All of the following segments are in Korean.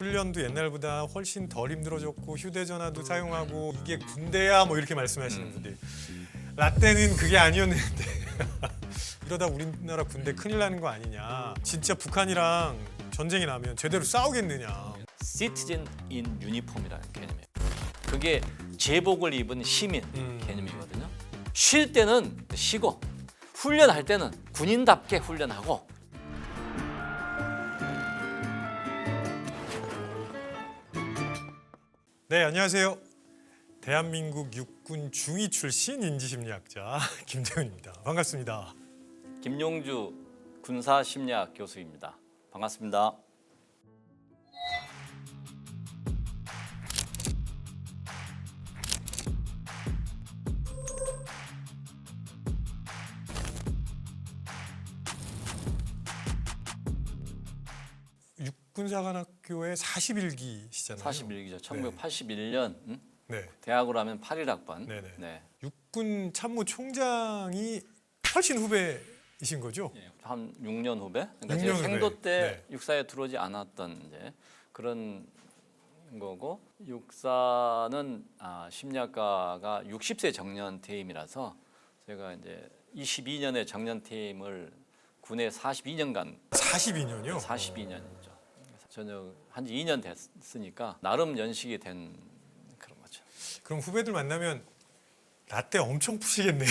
훈련도 옛날보다 훨씬 덜 힘들어졌고 휴대전화도 사용하고 이게 군대야 뭐 이렇게 말씀하시는 분들, 라떼는 그게 아니었는데 이러다 우리나라 군대 큰일 나는 거 아니냐, 진짜 북한이랑 전쟁이 나면 제대로 싸우겠느냐. 시티즌 인 유니폼이라는 개념이에요. 그게 제복을 입은 시민 개념이거든요. 쉴 때는 쉬고 훈련할 때는 군인답게 훈련하고. 네, 안녕하세요. 대한민국 육군 중위 출신 인지심리학자 김재훈입니다. 반갑습니다. 김용주 군사심리학 교수입니다. 반갑습니다. 육군사관학교의 41기시잖아요. 41기죠. 1981년 네. 대학으로 하면 81학번. 네네. 네. 육군 참모총장이 훨씬 후배이신 거죠? 한 6년 후배. 그러니까 6년 제 후배. 생도 때 네. 육사에 들어오지 않았던 이제 그런 거고, 육사는 심리학과가 60세 정년 퇴임이라서 제가 이제 22년에 정년 퇴임을 군에 42년간 42년이요? 42년이죠. 전역 한지 2년 됐으니까 나름 연식이 된 그런 거죠. 그럼 후배들 만나면 라떼 엄청 푸시겠네요.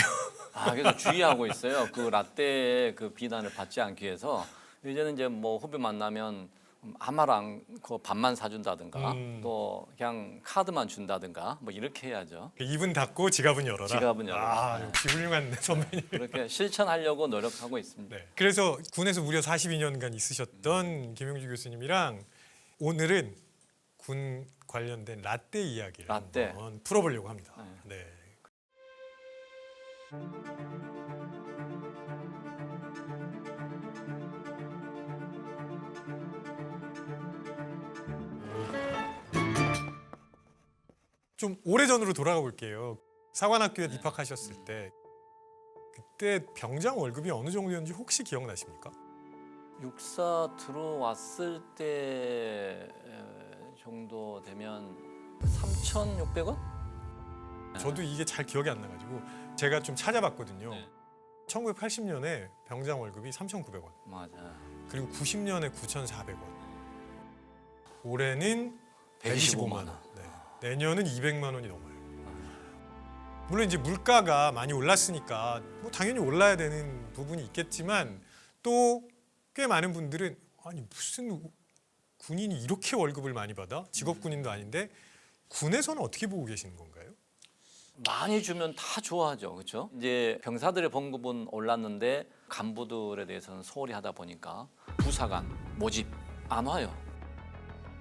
그래서 주의하고 있어요. 그 라떼의 그 비난을 받지 않기 위해서 이제는 이제 뭐 후배 만나면 아무 말 않고 밥만 사준다든가 또 그냥 카드만 준다든가 뭐 이렇게 해야죠. 입은 닫고 지갑은 열어라. 지갑은 열어라. 네. 역시 훌륭한 선배님. 그렇게 실천하려고 노력하고 있습니다. 네. 그래서 군에서 무려 42년간 있으셨던 김용주 교수님이랑 오늘은 군 관련된 라떼 이야기를 라떼. 한번 풀어보려고 합니다. 네. 좀 오래전으로 돌아가 볼게요. 사관학교에 입학하셨을 때 그때 병장 월급이 어느 정도였는지 혹시 기억나십니까? 육사 들어왔을 때 정도 되면 3,600원? 저도 이게 잘 기억이 안 나가지고 제가 좀 찾아봤거든요. 네. 1980년에 병장 월급이 3,900원, 맞아. 그리고 90년에 9,400원, 올해는 125만 원. 네. 내년은 200만 원이 넘어요. 물론 이제 물가가 많이 올랐으니까 뭐 당연히 올라야 되는 부분이 있겠지만 또 꽤 많은 분들은 아니 무슨 군인이 이렇게 월급을 많이 받아? 직업 군인도 아닌데 군에서는 어떻게 보고 계시는 건가요? 많이 주면 다 좋아하죠, 그렇죠? 이제 병사들의 봉급은 올랐는데 간부들에 대해서는 소홀히 하다 보니까 부사관 모집 안 와요.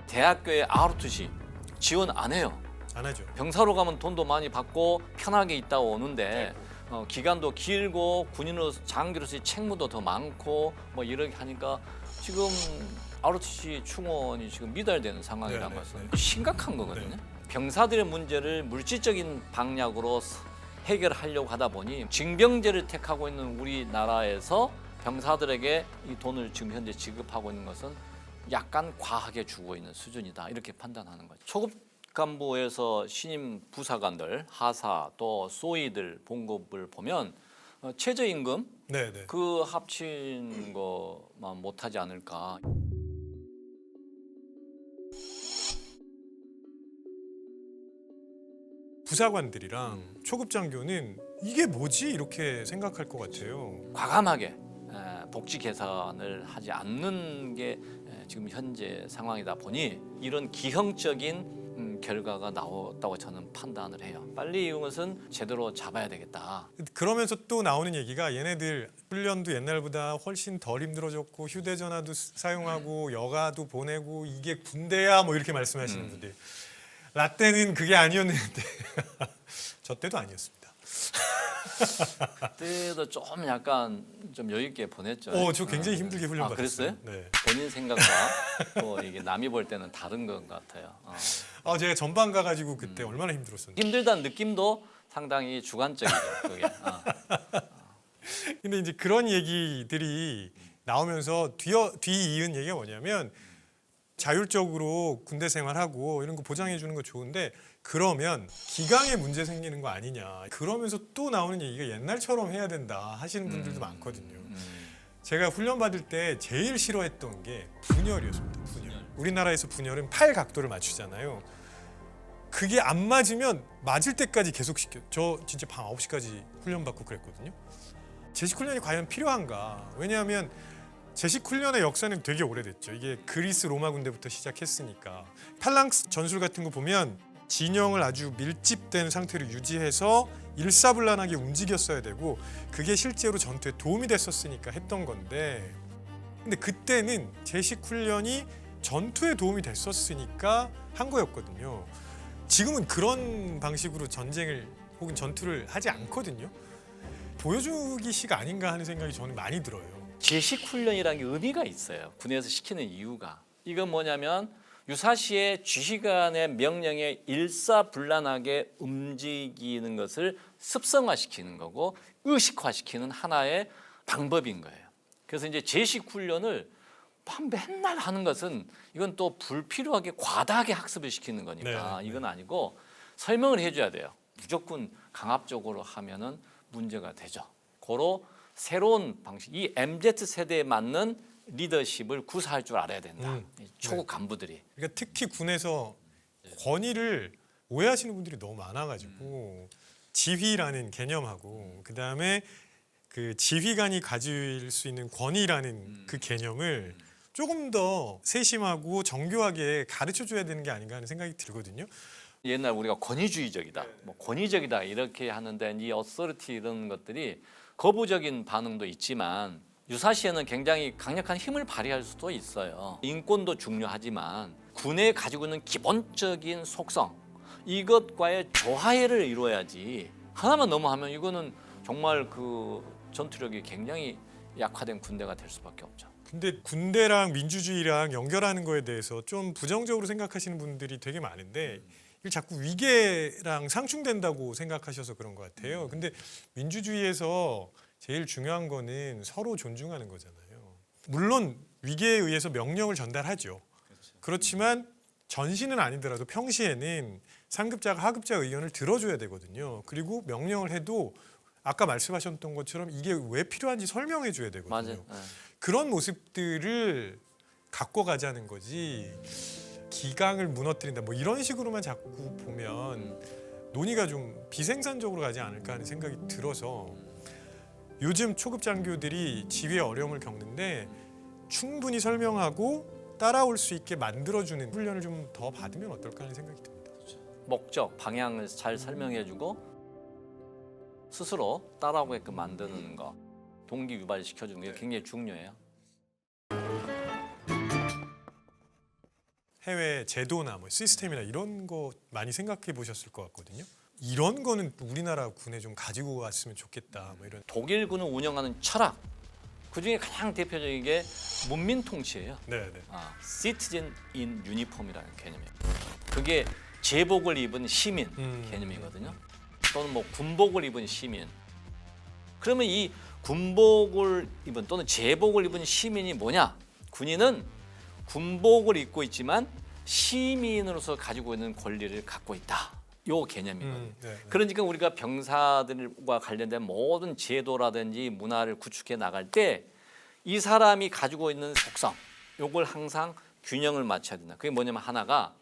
대학교에 ROTC 지원 안 해요. 안 하죠. 병사로 가면 돈도 많이 받고 편하게 있다 오는데 기간도 길고 군인으로 장기로서의 책무도 더 많고 뭐 이렇게 하니까 지금 ROTC 충원이 지금 미달되는 상황이라는 것은 심각한 거거든요. 병사들의 문제를 물질적인 방향으로 해결하려고 하다 보니 징병제를 택하고 있는 우리나라에서 병사들에게 이 돈을 지금 현재 지급하고 있는 것은 약간 과하게 주고 있는 수준이다, 이렇게 판단하는 거죠. 초급 간부에서 신임 부사관들, 하사 또 소위들 봉급을 보면 최저임금 네네. 그 합친 거만 못하지 않을까. 부사관들이랑 초급 장교는 이게 뭐지 이렇게 생각할 것 같아요. 과감하게 복지 개선을 하지 않는 게 지금 현재 상황이다 보니 이런 기형적인 결과가 나왔다고 저는 판단을 해요. 빨리 이것은 제대로 잡아야 되겠다. 그러면서 또 나오는 얘기가 얘네들 훈련도 옛날보다 훨씬 덜 힘들어졌고 휴대전화도 사용하고 여가도 보내고 이게 군대야 뭐 이렇게 말씀하시는 분들, 라떼는 그게 아니었는데 저 때도 아니었습니다. 그때도 좀 약간 좀 여유 있게 보냈죠. 저 굉장히 힘들게 훈련 받았어요. 그랬어요? 네. 본인 생각과 또 이게 남이 볼 때는 다른 것 같아요. 제가 전방 가가지고 그때 얼마나 힘들었었는데. 힘들다는 느낌도 상당히 주관적이죠. 그게. 근데 이제 그런 얘기들이 나오면서 뒤이은 얘기가 뭐냐면 자율적으로 군대 생활하고 이런 거 보장해 주는 거 좋은데 그러면 기강에 문제 생기는 거 아니냐. 그러면서 또 나오는 얘기가 옛날처럼 해야 된다 하시는 분들도 많거든요. 제가 훈련 받을 때 제일 싫어했던 게 분열이었습니다. 분열. 우리나라에서 분열은 팔 각도를 맞추잖아요. 그게 안 맞으면 맞을 때까지 계속 시켜. 저 진짜 밤 9시까지 훈련 받고 그랬거든요. 제식 훈련이 과연 필요한가? 왜냐하면 제식 훈련의 역사는 되게 오래됐죠. 이게 그리스 로마 군대부터 시작했으니까. 팔랑스 전술 같은 거 보면 진영을 아주 밀집된 상태로 유지해서 일사불란하게 움직였어야 되고 그게 실제로 전투에 도움이 됐었으니까 했던 건데 근데 그때는 제식 훈련이 전투에 도움이 됐었으니까 한 거였거든요. 지금은 그런 방식으로 전쟁을 혹은 전투를 하지 않거든요. 보여주기식 아닌가 하는 생각이 저는 많이 들어요. 제식 훈련이라는 게 의미가 있어요. 군에서 시키는 이유가. 이건 뭐냐면 유사시에 지휘관의 명령에 일사불란하게 움직이는 것을 습성화시키는 거고 의식화시키는 하나의 방법인 거예요. 그래서 이제 제식 훈련을 맨날 하는 것은 이건 또 불필요하게 과다하게 학습을 시키는 거니까 네. 이건 아니고 설명을 해줘야 돼요. 무조건 강압적으로 하면은 문제가 되죠. 고로 새로운 방식, 이 MZ 세대에 맞는 리더십을 구사할 줄 알아야 된다. 초급 간부들이. 그러니까 특히 군에서 권위를 오해하시는 분들이 너무 많아가지고 지휘라는 개념하고 그 다음에 그 지휘관이 가질 수 있는 권위라는 그 개념을 조금 더 세심하고 정교하게 가르쳐줘야 되는 게 아닌가 하는 생각이 들거든요. 옛날 우리가 권위주의적이다, 뭐 권위적이다 이렇게 하는데 이 어서리티 이런 것들이 거부적인 반응도 있지만 유사시에는 굉장히 강력한 힘을 발휘할 수도 있어요. 인권도 중요하지만 군에 가지고 있는 기본적인 속성 이것과의 조화해를 이루어야지 하나만 너무 하면 이거는 정말 그 전투력이 굉장히 약화된 군대가 될 수밖에 없죠. 근데 군대랑 민주주의랑 연결하는 거에 대해서 좀 부정적으로 생각하시는 분들이 되게 많은데 이게 자꾸 위계랑 상충된다고 생각하셔서 그런 것 같아요. 근데 민주주의에서 제일 중요한 거는 서로 존중하는 거잖아요. 물론 위계에 의해서 명령을 전달하죠. 그렇지만 전시는 아니더라도 평시에는 상급자가 하급자 의견을 들어줘야 되거든요. 그리고 명령을 해도 아까 말씀하셨던 것처럼 이게 왜 필요한지 설명해 줘야 되거든요. 맞아요. 네. 그런 모습들을 갖고 가자는 거지 기강을 무너뜨린다 뭐 이런 식으로만 자꾸 보면 논의가 좀 비생산적으로 가지 않을까 하는 생각이 들어서 요즘 초급 장교들이 지휘에 어려움을 겪는데 충분히 설명하고 따라올 수 있게 만들어주는 훈련을 좀 더 받으면 어떨까 하는 생각이 듭니다. 목적, 방향을 잘 설명해주고 스스로 따라오게끔 만드는 거, 동기 유발시켜주는 게 굉장히 중요해요. 해외 제도나 뭐 시스템이나 이런 거 많이 생각해 보셨을 것 같거든요. 이런 거는 우리나라 군에 좀 가지고 왔으면 좋겠다. 뭐 이런. 독일군을 운영하는 철학 그 중에 가장 대표적인 게 문민 통치예요. 네. Citizen in Uniform이라는 개념이에요. 그게 제복을 입은 시민 개념이거든요. 또는 뭐 군복을 입은 시민. 그러면 이 군복을 입은 또는 제복을 입은 시민이 뭐냐? 군인은 군복을 입고 있지만 시민으로서 가지고 있는 권리를 갖고 있다. 요 개념이거든요. 그러니까 우리가 병사들과 관련된 모든 제도라든지 문화를 구축해 나갈 때 이 사람이 가지고 있는 속성, 요걸 항상 균형을 맞춰야 된다. 그게 뭐냐면 하나가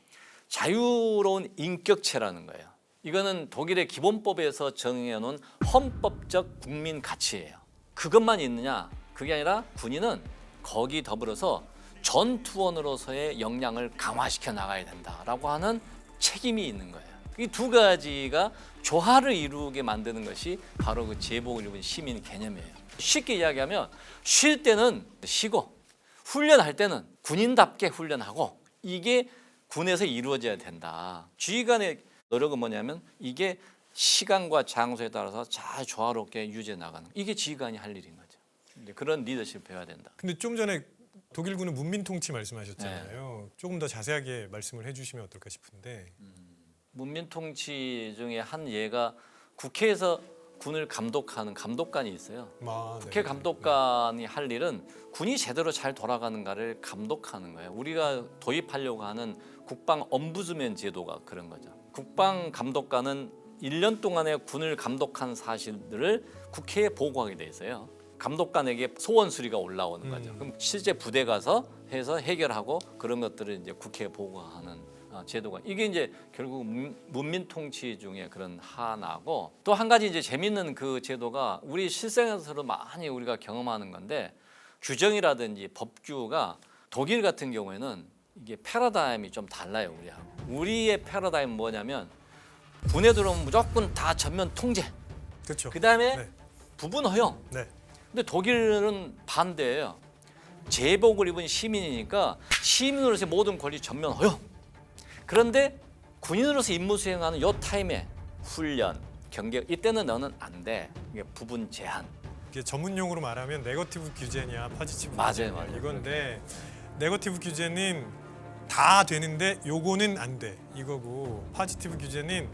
자유로운 인격체라는 거예요. 이거는 독일의 기본법에서 정해놓은 헌법적 국민 가치예요. 그것만 있느냐? 그게 아니라 군인은 거기 더불어서 전투원으로서의 역량을 강화시켜 나가야 된다라고 하는 책임이 있는 거예요. 이 두 가지가 조화를 이루게 만드는 것이 바로 그 제복을 입은 시민 개념이에요. 쉽게 이야기하면 쉴 때는 쉬고 훈련할 때는 군인답게 훈련하고 이게 군에서 이루어져야 된다. 지휘관의 노력은 뭐냐면 이게 시간과 장소에 따라서 잘 조화롭게 유지해 나가는 이게 지휘관이 할 일인 거죠. 그런 리더십을 배워야 된다. 근데 좀 전에 독일군은 문민 통치 말씀하셨잖아요. 조금 더 자세하게 말씀을 해주시면 어떨까 싶은데. 문민 통치 중에 한 예가 국회에서 군을 감독하는 감독관이 있어요. 국회 네. 감독관이 할 일은 군이 제대로 잘 돌아가는가를 감독하는 거예요. 우리가 도입하려고 하는 국방 엄부즈맨 제도가 그런 거죠. 국방 감독관은 1년 동안에 군을 감독한 사실들을 국회에 보고하게 돼 있어요. 감독관에게 소원 수리가 올라오는 거죠. 그럼 실제 부대 가서 해서 해결하고 그런 것들을 이제 국회에 보고하는 제도가 이게 이제 결국 문민 통치 중에 그런 하나고 또 한 가지 이제 재밌는 그 제도가 우리 실생활에서 많이 우리가 경험하는 건데 규정이라든지 법규가 독일 같은 경우에는 이게 패러다임이 좀 달라요 우리하고. 우리의 패러다임은 뭐냐면 군에 들어오면 무조건 다 전면 통제. 그렇죠. 그다음에 네. 부분 허용. 네. 근데 독일은 반대예요. 제복을 입은 시민이니까 시민으로서 모든 권리 전면 허용. 그런데 군인으로서 임무 수행하는 요 타임에 훈련, 경계 이때는 너는 안 돼. 이게 부분 제한. 이게 전문 용어로 말하면 네거티브 규제냐 포지티브 맞아요, 규제냐 맞아요. 이건데 네거티브 규제는 다 되는데 요거는 안 돼 이거고 포지티브 규제는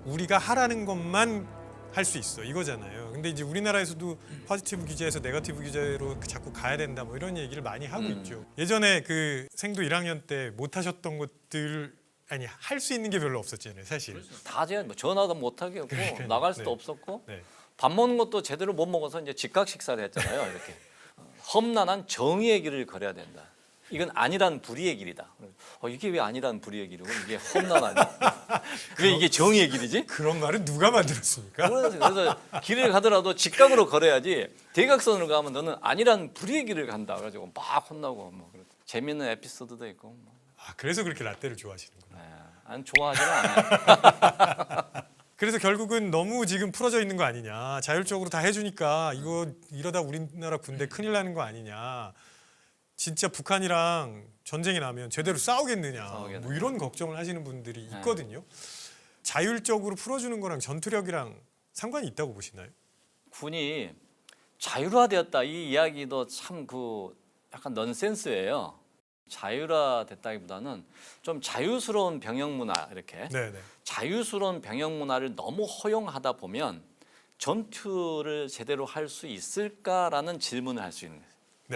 우리가 하라는 것만 할 수 있어 이거잖아요. 근데 이제 우리나라에서도 포지티브 규제에서 네거티브 규제로 자꾸 가야 된다 뭐 이런 얘기를 많이 하고 있죠. 예전에 그 생도 1학년 때 못 하셨던 것들 아니 할 수 있는 게 별로 없었잖아요 사실. 다 제한. 뭐 전화도 못 하게 했고 그러니까요. 나갈 수도 네. 없었고 네. 밥 먹는 것도 제대로 못 먹어서 이제 즉각 식사를 했잖아요. 이렇게 험난한 정의의 길을 걸어야 된다. 이건 아니란 불의의 길이다. 이게 왜 아니란 불의의 길이고 이게 험난하니? 왜 이게 정의의 길이지? 그런 말은 누가 만들었습니까? 그래서 길을 가더라도 직각으로 걸어야지 대각선으로 가면 너는 아니란 불의의 길을 간다. 그래가지고 막 혼나고 뭐 재밌는 에피소드도 있고. 뭐. 아 그래서 그렇게 라떼를 좋아하시는구나. 네, 안 좋아하지는 않아요. 그래서 결국은 너무 지금 풀어져 있는 거 아니냐. 자율적으로 다 해주니까 이러다 우리나라 군대 큰일 나는 거 아니냐. 진짜 북한이랑 전쟁이 나면 제대로 싸우겠느냐. 뭐 이런 걱정을 하시는 분들이 있거든요. 자율적으로 풀어주는 거랑 전투력이랑 상관이 있다고 보시나요? 군이 자율화되었다 이 이야기도 참 그 약간 넌센스예요. 자율화됐다기보다는 좀 자유스러운 병영 문화 이렇게 네네. 자유스러운 병영 문화를 너무 허용하다 보면 전투를 제대로 할 수 있을까라는 질문을 할 수 있는 거예요.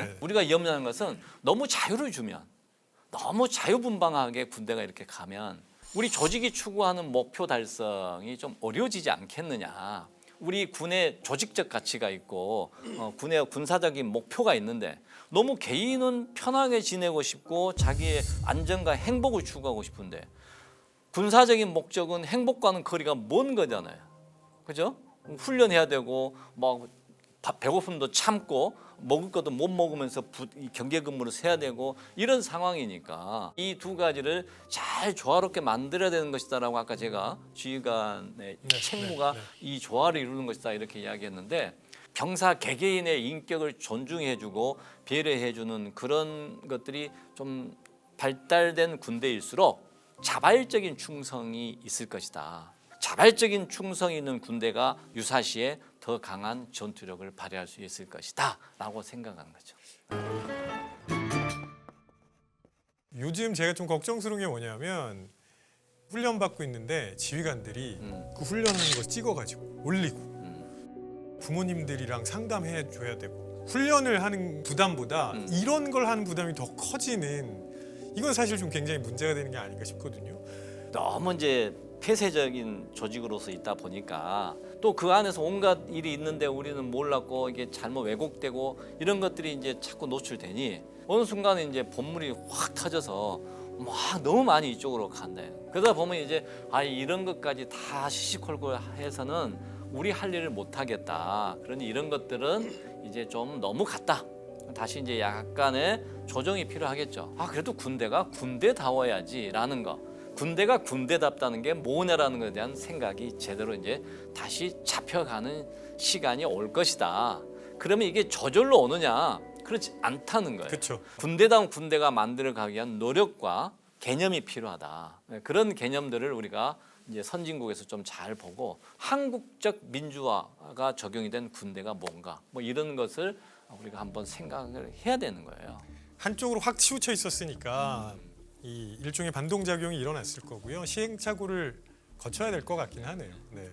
네. 우리가 염려하는 것은 너무 자유를 주면 너무 자유분방하게 군대가 이렇게 가면 우리 조직이 추구하는 목표 달성이 좀 어려워지지 않겠느냐. 우리 군의 조직적 가치가 있고 군의 군사적인 목표가 있는데 너무 개인은 편하게 지내고 싶고 자기의 안정과 행복을 추구하고 싶은데 군사적인 목적은 행복과는 거리가 먼 거잖아요. 그죠? 훈련해야 되고 막 배고픔도 참고 먹을 것도 못 먹으면서 경계 근무를 세야 되고 이런 상황이니까 이 두 가지를 잘 조화롭게 만들어야 되는 것이다라고 아까 제가 지휘관의 책무가 이 조화를 이루는 것이다 이렇게 이야기했는데 병사 개개인의 인격을 존중해주고 배려해주는 그런 것들이 좀 발달된 군대일수록 자발적인 충성이 있을 것이다. 자발적인 충성이 있는 군대가 유사시에 더 강한 전투력을 발휘할 수 있을 것이다 라고 생각하는 거죠. 요즘 제가 좀 걱정스러운 게 뭐냐면 훈련 받고 있는데 지휘관들이 그 훈련하는 거 찍어가지고 올리고 부모님들이랑 상담해 줘야 되고 훈련을 하는 부담보다 이런 걸 하는 부담이 더 커지는 이건 사실 좀 굉장히 문제가 되는 게 아닌가 싶거든요. 너무 이제 폐쇄적인 조직으로서 있다 보니까 또 그 안에서 온갖 일이 있는데 우리는 몰랐고 이게 잘못 왜곡되고 이런 것들이 이제 자꾸 노출되니 어느 순간에 이제 본물이 확 터져서 막 너무 많이 이쪽으로 간대. 그러다 보면 이제 이런 것까지 다 시시콜콜 해서는 우리 할 일을 못 하겠다. 그러니 이런 것들은 이제 좀 너무 갔다. 다시 이제 약간의 조정이 필요하겠죠. 그래도 군대가 군대다워야지라는 거. 군대가 군대답다는 게 뭐냐라는 것에 대한 생각이 제대로 이제 다시 잡혀가는 시간이 올 것이다. 그러면 이게 저절로 오느냐? 그렇지 않다는 거예요. 그렇죠. 군대다운 군대가 만들어가기 위한 노력과 개념이 필요하다. 그런 개념들을 우리가 이제 선진국에서 좀 잘 보고 한국적 민주화가 적용이 된 군대가 뭔가 뭐 이런 것을 우리가 한번 생각을 해야 되는 거예요. 한쪽으로 확 치우쳐 있었으니까 이 일종의 반동작용이 일어났을 거고요. 시행착오를 거쳐야 될 것 같긴 하네요. 네.